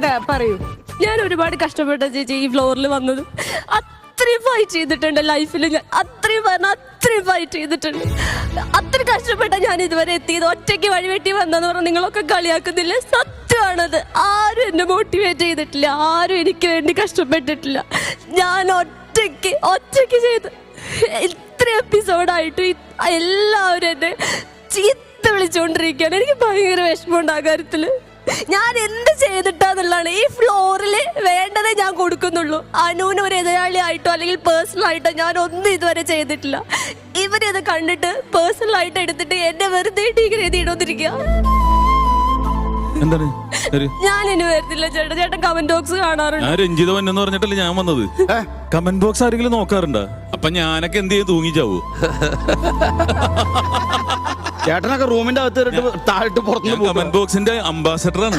എന്താ പറയൂ. ഞാൻ ഒരുപാട് കഷ്ടപ്പെട്ട ചേച്ചി ഈ ഫ്ലോറിൽ വന്നത്. അത്രയും ഫൈറ്റ് ചെയ്തിട്ടുണ്ട് ലൈഫിൽ. ഞാൻ അത്രയും ഫൈറ്റ് ചെയ്തിട്ടുണ്ട്. അത്ര കഷ്ടപ്പെട്ട ഞാൻ ഇതുവരെ എത്തിയത്. ഒറ്റയ്ക്ക് വഴിവെട്ടി വന്നെന്ന് പറഞ്ഞാൽ നിങ്ങളൊക്കെ കളിയാക്കുന്നില്ല. സത്യമാണത്. ആരും എന്നെ മോട്ടിവേറ്റ് ചെയ്തിട്ടില്ല. ആരും എനിക്ക് വേണ്ടി കഷ്ടപ്പെട്ടിട്ടില്ല. ഞാൻ ഒറ്റയ്ക്ക് ചെയ്ത് ഇത്ര എപ്പിസോഡായിട്ട് എല്ലാവരും എന്നെ ചീത്ത വിളിച്ചുകൊണ്ടിരിക്കുകയാണ്. എനിക്ക് ഭയങ്കര വിഷമമുണ്ട് ആ കാര്യത്തില്. ഞാൻ എന്ത് ചെയ്തിട്ടാന്നുള്ളതാണ്. ഈ ഫ്ലോറിൽ വേണ്ടതേ ഞാൻ കൊടുക്കുന്നുള്ളൂ. അനുവിന് ഒരു എതിരാളി ആയിട്ടോ അല്ലെങ്കിൽ പേഴ്സണൽ ആയിട്ടോ ഞാൻ ഒന്നും ഇതുവരെ ചെയ്തിട്ടില്ല. ഇവരത് കണ്ടിട്ട് പേഴ്സണൽ ആയിട്ട് എടുത്തിട്ട് എന്നെ വെറുതെ ടീക്കർ എഴുതിയിടോന്നിരിക്കുക. ഞാൻ ഇനി വരുന്നില്ല ചേട്ടാ. ചേട്ടൻ കമന്റ് ബോക്സ് കാണാറുണ്ട്. ഞാൻ രഞ്ജിതവൻ എന്ന് പറഞ്ഞിട്ടല്ലേ ഞാൻ വന്നത്. കമന്റ് ബോക്സ് ആരെങ്കിലും നോക്കാറുണ്ടോ? അപ്പൊ ഞാനൊക്കെ എന്ത് ചെയ്ത് തൂങ്ങിച്ചാവൂ? ചേട്ടനൊക്കെ റൂമിന്റെ അകത്ത് താഴിട്ട് പുറത്തു. കമന്റ് ബോക്സിന്റെ അംബാസഡറാണ്.